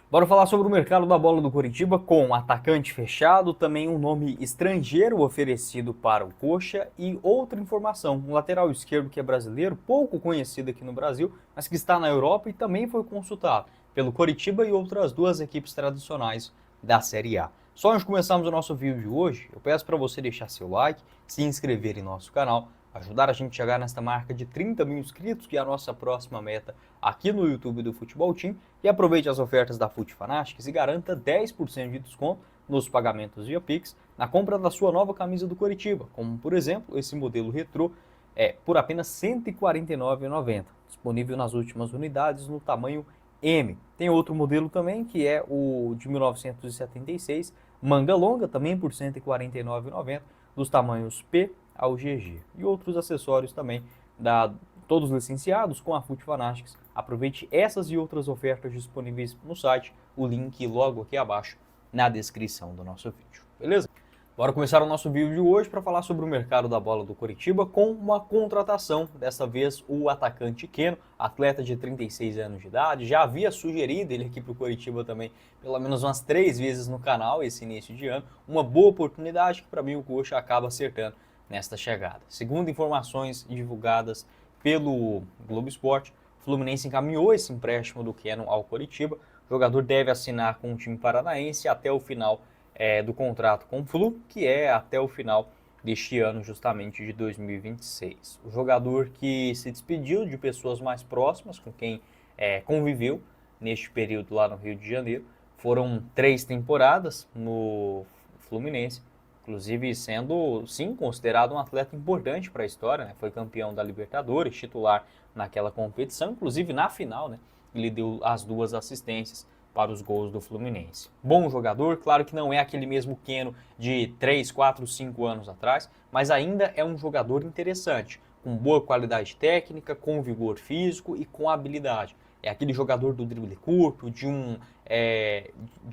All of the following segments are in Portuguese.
Bora falar sobre o mercado da bola do Coritiba com um atacante fechado, também um nome estrangeiro oferecido para o Coxa e outra informação, um lateral esquerdo que é brasileiro, pouco conhecido aqui no Brasil, mas que está na Europa e também foi consultado pelo Coritiba e outras duas equipes tradicionais da Série A. Só antes de começarmos o nosso vídeo de hoje, eu peço para você deixar seu like, se inscrever em nosso canal, ajudar a gente a chegar nesta marca de 30 mil inscritos, que é a nossa próxima meta aqui no YouTube do Futebol Team, e aproveite as ofertas da Fute Fanatics e garanta 10% de desconto nos pagamentos via Pix na compra da sua nova camisa do Coritiba, como por exemplo esse modelo retrô por apenas R$ 149,90, disponível nas últimas unidades no tamanho M. Tem outro modelo também que é o de 1976, manga longa, também por R$ 149,90, dos tamanhos P ao GG. E outros acessórios também, todos licenciados com a Fute Fanatics. Aproveite essas e outras ofertas disponíveis no site, o link logo aqui abaixo na descrição do nosso vídeo, beleza? Bora começar o nosso vídeo de hoje para falar sobre o mercado da bola do Coritiba com uma contratação, dessa vez o atacante Keno, atleta de 36 anos de idade, já havia sugerido ele aqui para o Coritiba também pelo menos umas 3 vezes no canal esse início de ano, uma boa oportunidade que para mim o Coxa acaba acertando nesta chegada. Segundo informações divulgadas pelo Globo Esporte, o Fluminense encaminhou esse empréstimo do Keno ao Coritiba, o jogador deve assinar com o time paranaense até o final do contrato com o Flu, que é até o final deste ano, justamente de 2026. O jogador que se despediu de pessoas mais próximas, com quem conviveu neste período lá no Rio de Janeiro. Foram 3 temporadas no Fluminense, inclusive sendo, sim, considerado um atleta importante para a história, né? Foi campeão da Libertadores, titular naquela competição, inclusive na final, né? Ele deu as 2 assistências para os gols do Fluminense. Bom jogador, claro que não é aquele mesmo Keno de 3, 4, 5 anos atrás, mas ainda é um jogador interessante, com boa qualidade técnica, com vigor físico e com habilidade. É aquele jogador do drible curto, de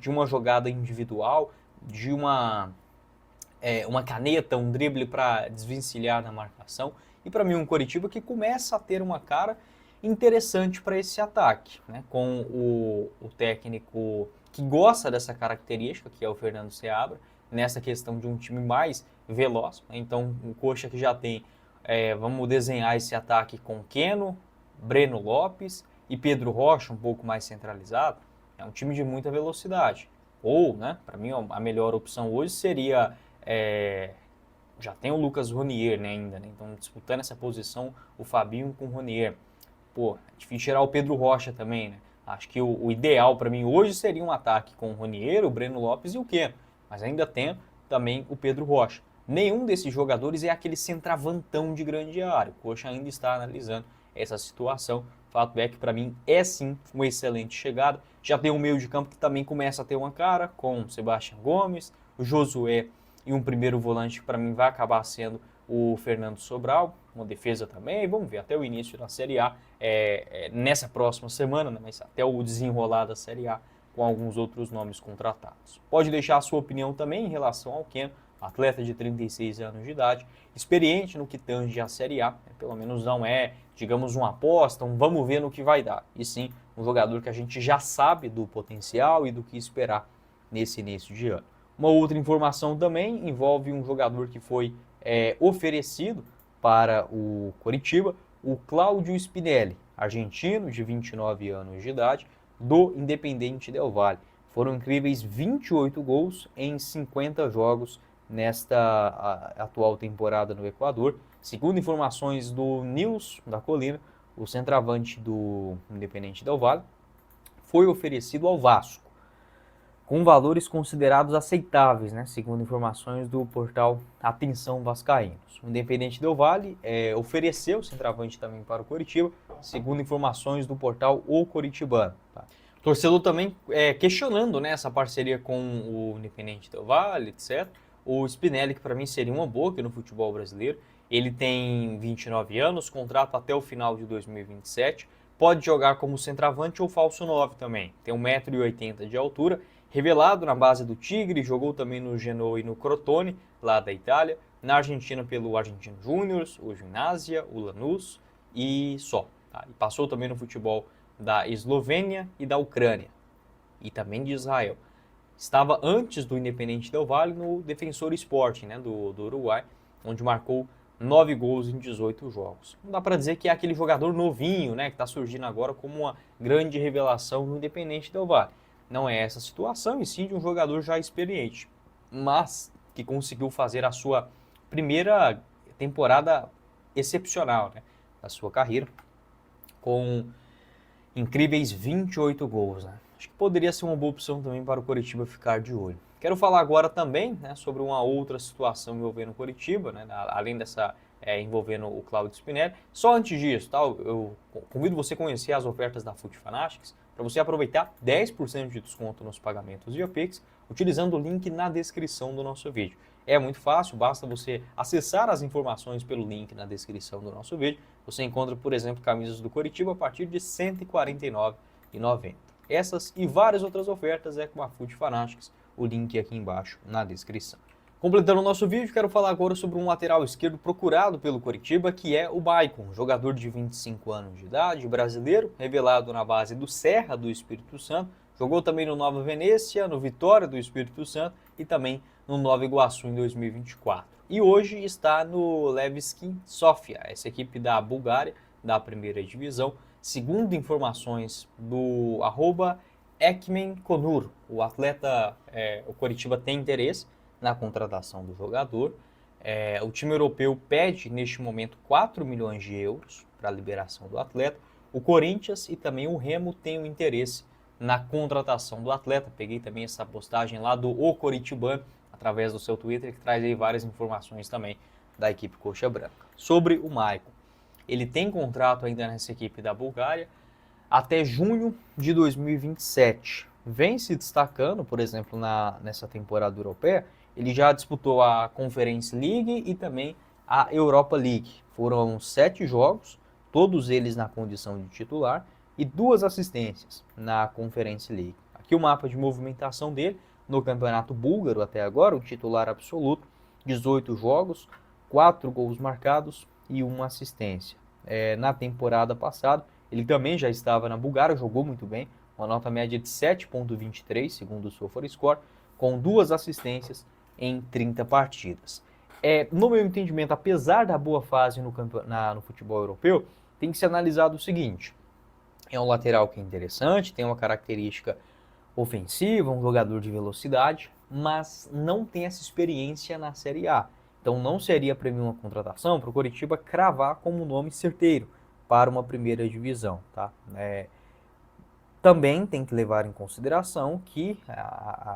uma jogada individual, de uma caneta, um drible para desvencilhar na marcação. E para mim um Coritiba que começa a ter uma cara interessante para esse ataque, né? Com o técnico que gosta dessa característica, que é o Fernando Seabra, nessa questão de um time mais veloz. Né? Então o Coxa que já tem, vamos desenhar esse ataque com Keno, Breno Lopes e Pedro Rocha, um pouco mais centralizado. É um time de muita velocidade. Ou, né, para mim a melhor opção hoje seria já tem o Lucas Ronier, né, ainda, né? Então disputando essa posição o Fabinho com o Ronier. Pô, é difícil tirar o Pedro Rocha também, né? Acho que o ideal para mim hoje seria um ataque com o Ronier, o Breno Lopes e o Keno. Mas ainda tem também o Pedro Rocha. Nenhum desses jogadores é aquele centravantão de grande área. O Coxa ainda está analisando essa situação. Fato é que para mim é sim uma excelente chegada. Já tem um meio de campo que também começa a ter uma cara, com o Sebastião Gomes, o Josué e um primeiro volante que para mim vai acabar sendo o Fernando Sobral, uma defesa também, vamos ver até o início da Série A, nessa próxima semana, né, mas até o desenrolar da Série A com alguns outros nomes contratados. Pode deixar a sua opinião também em relação ao Keno, atleta de 36 anos de idade, experiente no que tange a Série A, né, pelo menos não é, digamos, uma aposta, um vamos ver no que vai dar, e sim um jogador que a gente já sabe do potencial e do que esperar nesse início de ano. Uma outra informação também envolve um jogador que foi oferecido para o Coritiba, o Cláudio Spinelli, argentino de 29 anos de idade, do Independiente Del Valle. Foram incríveis 28 gols em 50 jogos nesta atual temporada no Equador. Segundo informações do Nils da Colina, o centroavante do Independiente Del Valle foi oferecido ao Vasco, com valores considerados aceitáveis, né, segundo informações do portal Atenção Vascaínos. O Independiente Del Valle ofereceu o centroavante também para o Coritiba, segundo informações do portal O Coritibano. Tá? O torcedor também questionando, né, essa parceria com o Independiente Del Valle, etc. O Spinelli, que para mim seria uma boa aqui no futebol brasileiro, ele tem 29 anos, contrato até o final de 2027, pode jogar como centroavante ou falso 9 também, tem 1,80 m de altura, revelado na base do Tigre, jogou também no Genoa e no Crotone, lá da Itália, na Argentina pelo Argentino Júnior, o Gimnasia, o Lanús e só. Tá? E passou também no futebol da Eslovênia e da Ucrânia. e também de Israel. Estava antes do Independente Del Valle no Defensor Sporting, né, do Uruguai, onde marcou 9 gols em 18 jogos. Não dá para dizer que é aquele jogador novinho, né, que está surgindo agora como uma grande revelação no Independente Del Valle. Não é essa a situação, e sim de um jogador já experiente, mas que conseguiu fazer a sua primeira temporada excepcional, né, da sua carreira, com incríveis 28 gols, né? Acho que poderia ser uma boa opção também para o Coritiba ficar de olho. Quero falar agora também, né, sobre uma outra situação envolvendo o Coritiba, né, além dessa envolvendo o Claudio Spinelli. Só antes disso, tá, eu convido você a conhecer as ofertas da Foot Fanatics para você aproveitar 10% de desconto nos pagamentos via Pix, utilizando o link na descrição do nosso vídeo. É muito fácil, basta você acessar as informações pelo link na descrição do nosso vídeo. Você encontra, por exemplo, camisas do Coritiba a partir de R$ 149,90. Essas e várias outras ofertas é com a Foot Fanatics, o link aqui embaixo na descrição. Completando o nosso vídeo, quero falar agora sobre um lateral esquerdo procurado pelo Coritiba, que é o Maicon, jogador de 25 anos de idade, brasileiro, revelado na base do Serra do Espírito Santo, jogou também no Nova Venécia, no Vitória do Espírito Santo e também no Nova Iguaçu em 2024. E hoje está no Levski Sofia, essa equipe da Bulgária, da primeira divisão, segundo informações do @Ekmen Konur. O atleta, o Coritiba tem interesse na contratação do jogador. O time europeu pede neste momento 4 milhões de euros para a liberação do atleta. O Corinthians e também o Remo têm um interesse na contratação do atleta. Peguei também essa postagem lá do O Coritibano, através do seu Twitter, que traz aí várias informações também da equipe Coxa Branca. Sobre o Maicon, ele tem contrato ainda nessa equipe da Bulgária até junho de 2027. Vem se destacando, por exemplo, nessa temporada europeia. Ele já disputou a Conference League e também a Europa League. Foram 7 jogos, todos eles na condição de titular, e 2 assistências na Conference League. Aqui o mapa de movimentação dele no Campeonato Búlgaro até agora, o titular absoluto, 18 jogos, 4 gols marcados e 1 assistência. Na temporada passada, ele também já estava na Bulgária, jogou muito bem, uma nota média de 7,23, segundo o SofaScore, com 2 assistências em 30 partidas. No meu entendimento, apesar da boa fase no futebol europeu, tem que ser analisado o seguinte: é um lateral que é interessante, tem uma característica ofensiva, um jogador de velocidade, mas não tem essa experiência na Série A. Então não seria para mim uma contratação para o Coritiba cravar como nome certeiro para uma primeira divisão, tá? Também tem que levar em consideração que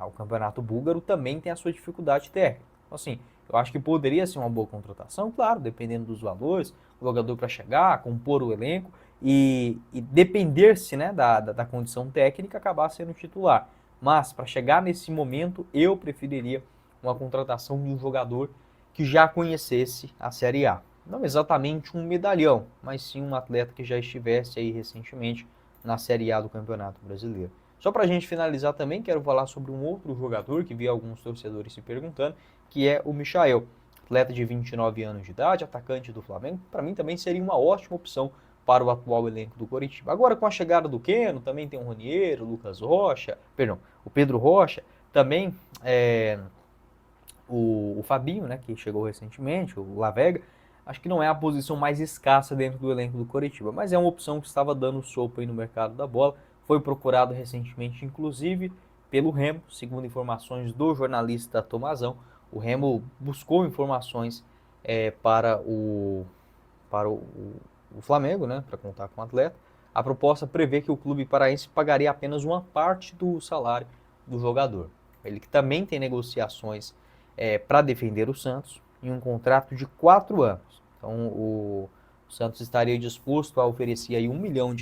o Campeonato Búlgaro também tem a sua dificuldade técnica. Então, assim, eu acho que poderia ser uma boa contratação, claro, dependendo dos valores, o jogador para chegar, compor o elenco e depender-se, né, da condição técnica, acabar sendo titular. Mas, para chegar nesse momento, eu preferiria uma contratação de um jogador que já conhecesse a Série A. Não exatamente um medalhão, mas sim um atleta que já estivesse aí recentemente na Série A do Campeonato Brasileiro. Só para a gente finalizar também, quero falar sobre um outro jogador que vi alguns torcedores se perguntando, que é o Michael, atleta de 29 anos de idade, atacante do Flamengo. Para mim também seria uma ótima opção para o atual elenco do Coritiba. Agora com a chegada do Keno, também tem o Roniero, o Pedro Rocha, também o Fabinho, né, que chegou recentemente, o La Vega. Acho que não é a posição mais escassa dentro do elenco do Coritiba, mas é uma opção que estava dando sopa aí no mercado da bola. Foi procurado recentemente, inclusive, pelo Remo, segundo informações do jornalista Tomazão. O Remo buscou informações para o Flamengo, né, para contar com o atleta. A proposta prevê que o clube paraense pagaria apenas uma parte do salário do jogador. Ele que também tem negociações para defender o Santos em um contrato de 4 anos. Então o Santos estaria disposto a oferecer aí R$ 1 milhão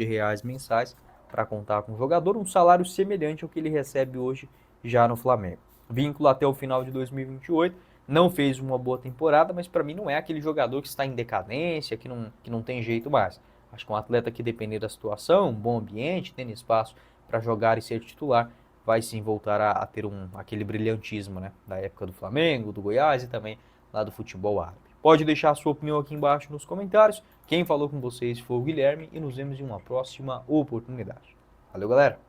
mensais para contar com o jogador, um salário semelhante ao que ele recebe hoje já no Flamengo. Vínculo até o final de 2028, não fez uma boa temporada, mas para mim não é aquele jogador que está em decadência, que não tem jeito mais. Acho que um atleta que, depender da situação, um bom ambiente, tendo espaço para jogar e ser titular, vai sim voltar a ter aquele brilhantismo, né, da época do Flamengo, do Goiás e também lá do futebol árabe. Pode deixar a sua opinião aqui embaixo nos comentários. Quem falou com vocês foi o Guilherme e nos vemos em uma próxima oportunidade. Valeu, galera!